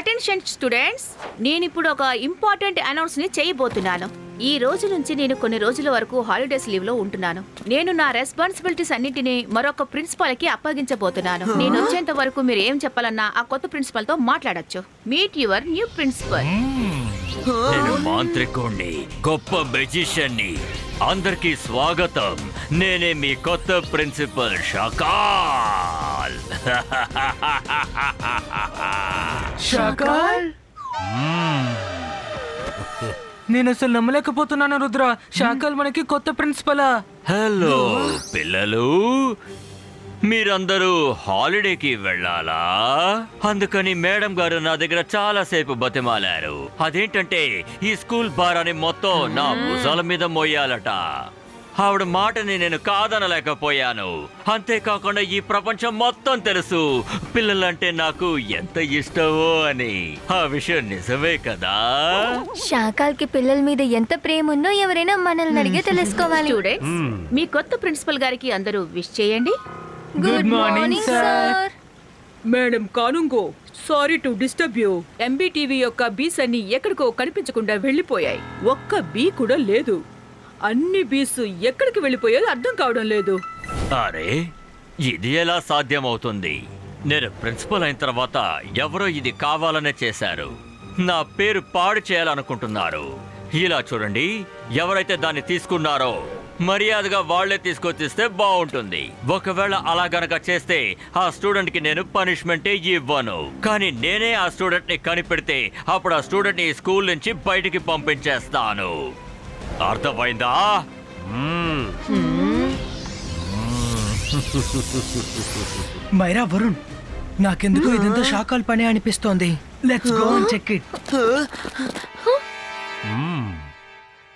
Attention students, నేను ఇప్పుడు ఒక ఇంపార్టెంట్ అనౌన్స్ ని చేయబోతున్నాను. ఈ రోజు నుంచి నేను కొన్ని రోజుల వరకు హాలిడేస్ లీవ్ లో ఉంటున్నాను. నేను నా రెస్పాన్సిబిలిటీస్ అన్నింటినీ మరొక ప్రిన్సిపాల్ కి అప్పగించబోతున్నాను. నేను వచ్చేంత వరకు మీరు ఏం చెప్పాలన్నా ఆ కొత్త ప్రిన్సిపాల్ తో మాట్లాడొచ్చు. Meet your new principal. నేను మాంత్రికుణ్ణి, గొప్ప మెజిషియన్ని. అందరికీ స్వాగతం. నేనే మీ కొత్త ప్రిన్సిపల్ షకాల్. షకాల్? నేను అసలు నమ్మలేకపోతున్నాను రుద్ర. షకాల్ మనకి కొత్త ప్రిన్సిపలా? హలో పిల్లలు, మీరందరూ హాలిడేకి వెళ్ళాలా? అందుకని మేడం గారు నా దగ్గర చాలా సేపు బతిమాలారు. అదేంటంటే ఈ స్కూల్ భారాన్ని మొత్తం నా భుజాల మీద మోయాలట. ఆవిడ మాటని నేను కాదనలేకపోయాను. అంతేకాకుండా ఈ ప్రపంచం మొత్తం తెలుసు పిల్లలంటే నాకు ఎంత ఇష్టమో అని. ఆ విషయం నిజమే కదా? షకాల్ కి పిల్లల మీద ఎంత ప్రేమ ఉందో ఎవరైనా మనల్ని అడిగే తెలుసుకోవాలి. మీ కొత్త ప్రిన్సిపల్ గారికి అందరూ విష్ చేయండి. Good morning sir. Madam Kanoongo, sorry to disturb you. MBTV యొక్క బీస్ అన్ని ఎక్కడికో కనిపించకుండా వెళ్ళిపోయాయి. ఒక్క బీ కూడా లేదు. అన్ని బీస్ ఎక్కడికి వెళ్ళిపోయాయో అర్థం కావడం లేదు. అరే, ఇది ఎలా సాధ్యమవుతుంది? నేను ప్రిన్సిపల్ అయిన తర్వాత ఎవరో ఇది కావాలనే చేశారు. నా పేరు పాడు చేయాలనుకుంటున్నారు. ఇలా చూడండి, ఎవరైతే దాన్ని తీసుకున్నారో మర్యాదగా వాళ్లే తీసుకొచ్చిస్తే బాగుంటుంది. ఒకవేళ అలా గనక చేస్తే ఆ స్టూడెంట్ కి నేను పనిష్మెంటే ఇవ్వను. కానీ నేనే ఆ స్టూడెంట్ ని కనిపెడితే అప్పుడు ఆ స్టూడెంట్ ని స్కూల్ నుంచి బయటికి పంపించేస్తాను. అర్థమైందా? మైరా, వరుణ్, నాకెందుకు ఇదంతా షకాల్ పని అనిపిస్తోంది. Let's go and check it.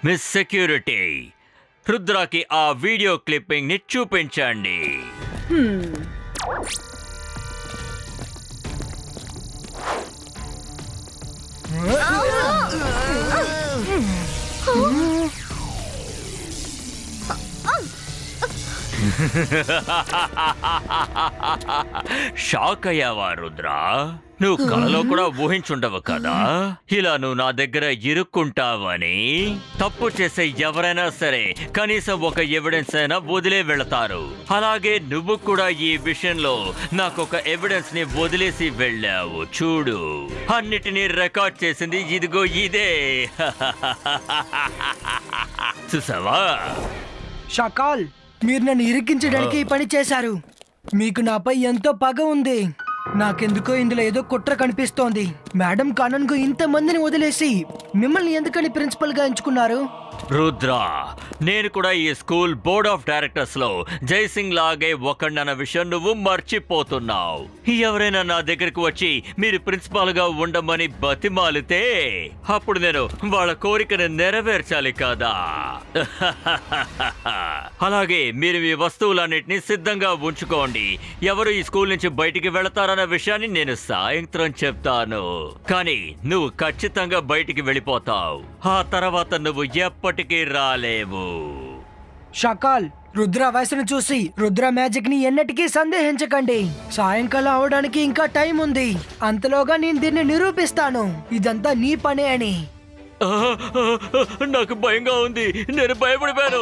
Miss security, రుద్రాకి ఆ వీడియో క్లిప్పింగ్ ని చూపించండి. షాక్ అయ్యావా రుద్రా? నువ్వు కలలో కూడా ఊహించుండవు కదా ఇలా నువ్వు నా దగ్గర ఇరుక్కుంటావని. తప్పు చేసే ఎవరైనా సరే కనీసం ఒక ఎవిడెన్స్ అయినా వదిలే వెళతారు. అలాగే నువ్వు కూడా ఈ విషయంలో నాకొక ఎవిడెన్స్ ని వదిలేసి వెళ్ళావు. చూడు, అన్నిటినీ రికార్డ్ చేసింది ఇదిగో ఇదే. చూసావా? షకాల్, మీరు నన్ను ఇరికించడానికి ఈ పని చేశారు. మీకు నాపై ఎంతో పగ ఉంది. నాకెందుకో ఇందులో ఏదో కుట్ర కనిపిస్తోంది. మేడం కానన్కు ఇంతమందిని వదిలేసి మిమ్మల్ని ఎందుకని ప్రిన్సిపల్ గా ఎంచుకున్నారు? రుద్ర, నేను కూడా ఈ స్కూల్ బోర్డ్ ఆఫ్ డైరెక్టర్స్ లో జైసింగ్ లాగే ఒకడన్న విషయం నువ్వు మర్చిపోతున్నావు. ఎవరైనా నా దగ్గరికి వచ్చి మీరు ప్రిన్సిపాల్ గా ఉండమని బతిమాలితే అప్పుడు నేను వాళ్ళ కోరికను నెరవేర్చాలి కదా. అలాగే మీరు మీ వస్తువులన్నిటినీ సిద్ధంగా ఉంచుకోండి. ఎవరు ఈ స్కూల్ నుంచి బయటికి వెళతారన్న విషయాన్ని నేను సాయంత్రం చెప్తాను. కానీ నువ్వు ఖచ్చితంగా బయటికి వెళ్ళిపోతావు. ఆ తర్వాత నువ్వు ఎప్పటికీ రాలేవు. షకాల్, రుద్ర వయసును చూసి రుద్ర మ్యాజిక్ ని ఎన్నటికీ సందేహించకండి. సాయంకాలం అవడానికి ఇంకా టైం ఉంది. అంతలోగా నేను దీన్ని నిరూపిస్తాను ఇదంతా నీ పనే అని. నాకు భయంగా ఉంది. నేను భయపడిపోయాను.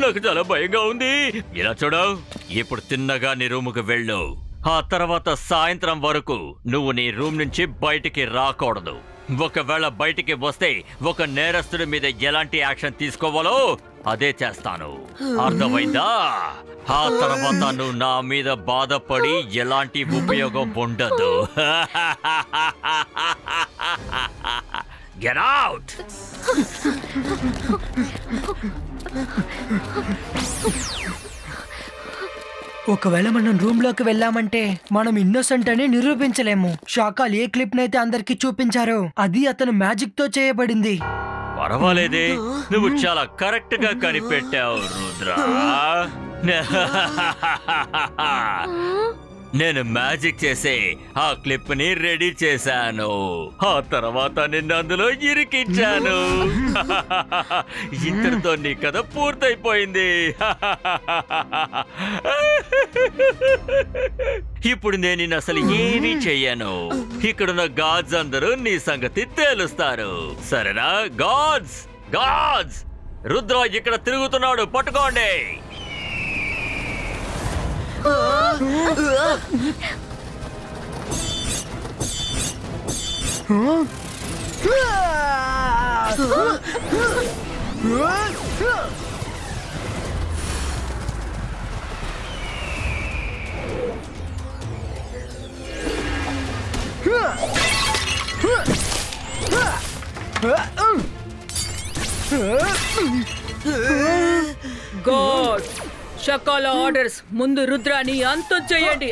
నాకు చాలా భయంగా ఉంది. ఇలా చూడవు, ఇప్పుడు తిన్నగా నీ రూముకు వెళ్ళు. ఆ తర్వాత సాయంత్రం వరకు నువ్వు నీ రూమ్ నుంచి బయటికి రాకూడదు. ఒకవేళ బయటికి వస్తే ఒక నేరస్తుడి మీద ఎలాంటి యాక్షన్ తీసుకోవాలో అదే చేస్తాను. అర్థమైందా? ఆ తర్వాత నువ్వు నా మీద బాధపడి ఎలాంటి ఉపయోగం ఉండదు. Get out! ఒకవేళ మనం రూమ్ లోకి వెళ్ళామంటే మనం ఇన్నోసెంట్ అని నిరూపించలేము. షకాల్ ఏ క్లిప్ నైతే అందరికి చూపించారో అది అతను మ్యాజిక్ తో చేయబడింది. పర్వాలేదే, నువ్వు చాలా కరెక్ట్ గా కనిపెట్టావు రుద్ర. నేను మ్యాజిక్ చేసి ఆ క్లిప్ ని రెడీ చేశాను. ఆ తర్వాత నిన్ను అందులో ఇరికించాను. ఇంతటితో నీ కథ పూర్తయిపోయింది. ఇప్పుడు నేను నిన్ను అసలు ఏమీ చెయ్యను. ఇక్కడున్న గాడ్స్ అందరూ నీ సంగతి తేలుస్తారు. సరేనా? గాడ్స్ గాడ్స్, రుద్ర ఇక్కడ తిరుగుతున్నాడు, పట్టుకోండి. గాడ్, షకాల ఆర్డర్స్, ముందు రుద్రాని అంతం చేయండి.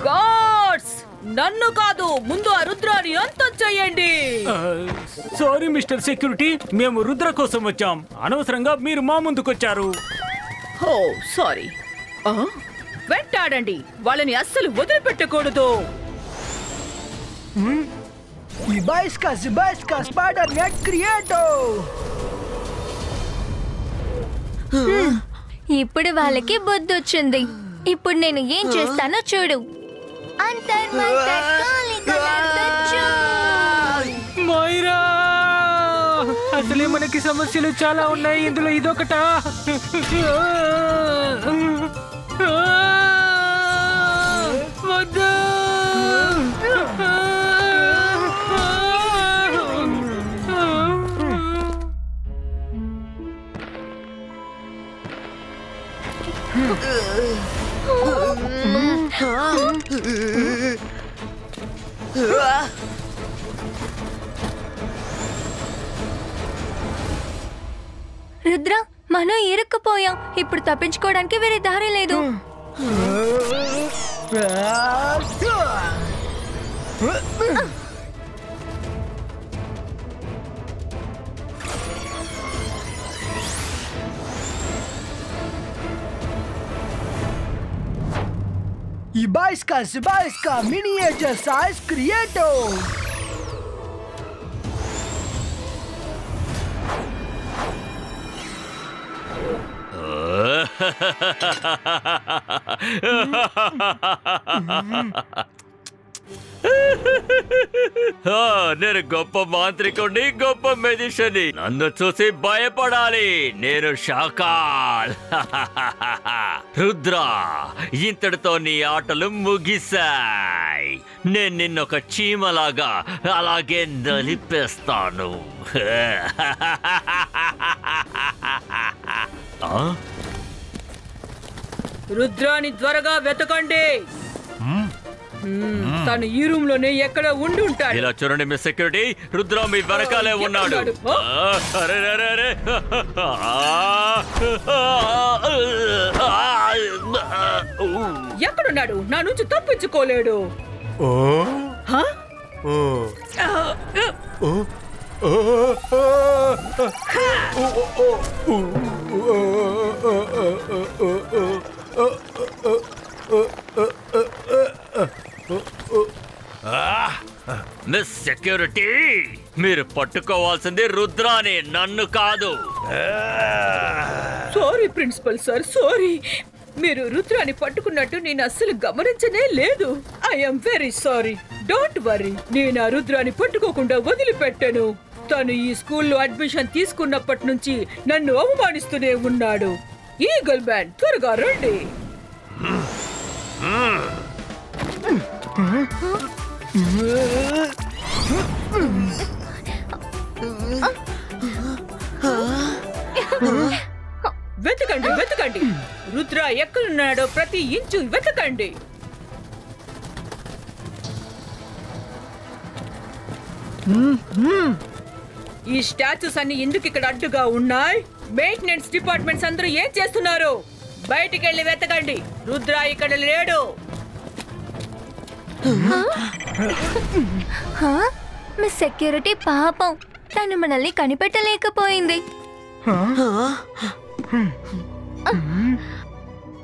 గాడ్స్, నన్ను కాదు, ముందు ఆ రుద్రాని అంతం చేయండి. సారీ మిస్టర్ సెక్యూరిటీ, మేము రుద్ర కోసం వచ్చాం. అనవసరంగా మీరు మా ముందుకొచ్చారు. ఓ సారీ. వెంటాడండి, వాళ్ళని అస్సలు వదిలిపెట్టకూడదు. Ibaiska Spider-Man Creato! ఇప్పుడు వాళ్ళకి బుద్ధి వచ్చింది. ఇప్పుడు నేను ఏం చేస్తానో చూడు. మైరా, అసలే మనకి సమస్యలు చాలా ఉన్నాయి, ఇందులో ఇదొకటా? వద్దు. రుద్ర, మనం ఇరుక్కుపోయాం. ఇప్పుడు తప్పించుకోవడానికి వేరే దారి లేదు. Ibaiska Miniature Size Creato! నేను గొప్ప మాంత్రికుడిని, గొప్ప మెజిషియన్ని. నన్ను చూసి భయపడాలి. నేను షాకాల్. రుద్ర, ఇంతటితో నీ ఆటలు ముగిశాయి. నేను నిన్నొక చీమలాగా అలాగే నలిపేస్తాను. రుద్రాని త్వరగా వెతకండి. తను ఈ రూమ్ లోనే ఎక్కడ ఉండి ఉంటాడు. ఇలా చూడండి మిస్ సెక్యూరిటీ, రుద్ర మీ వెనకాలే ఉన్నాడు. అరే అరే అరే, ఎక్కడున్నాడు? నా నుంచి తప్పించుకోలేడు. మిస్ సెక్యూరిటీ, మీరు పట్టుకోవాల్సింది రుద్రాని, నన్ను కాదు. Sorry principal sir, sorry. మీరు రుద్రాని పట్టుకున్నట్టు నేను అస్సలు గమనించనే లేదు. I'm very sorry. Don't worry, నేను ఆ రుద్రాని పట్టుకోకుండా వదిలిపెట్టాను. తను ఈ స్కూల్లో అడ్మిషన్ తీసుకున్నప్పటి నుంచి నన్ను అవమానిస్తూనే ఉన్నాడు. ఈగల్ మ్యాన్, త్వరగా రండి. వెతకండి వెతకండి, రుద్ర ఎక్కడున్నాడో ప్రతి ఇంచు వెతకండి. ఈ స్టాచ్యూస్ అన్ని ఎందుకు ఇక్కడ అడ్డుగా ఉన్నాయి? మెయింటెనెన్స్ డిపార్ట్మెంట్స్ అందరూ ఏం చేస్తున్నారు? బయటికి వెళ్ళి వెతకండి. రుద్ర ఇక్కడ లేడు. మీ సెక్యూరిటీ పాపం, తను మనల్ని కనిపెట్టలేకపోయింది.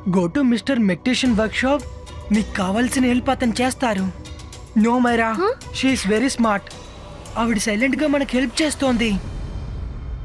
గో టు మిస్టర్ మెక్టేషన్ వర్క్ షాప్. మీకు కావాల్సిన హెల్ప్ అతను చేస్తారు. No Myra, she is very smart. ఆవిడ సైలెంట్ గా మనకు హెల్ప్ చేస్తోంది.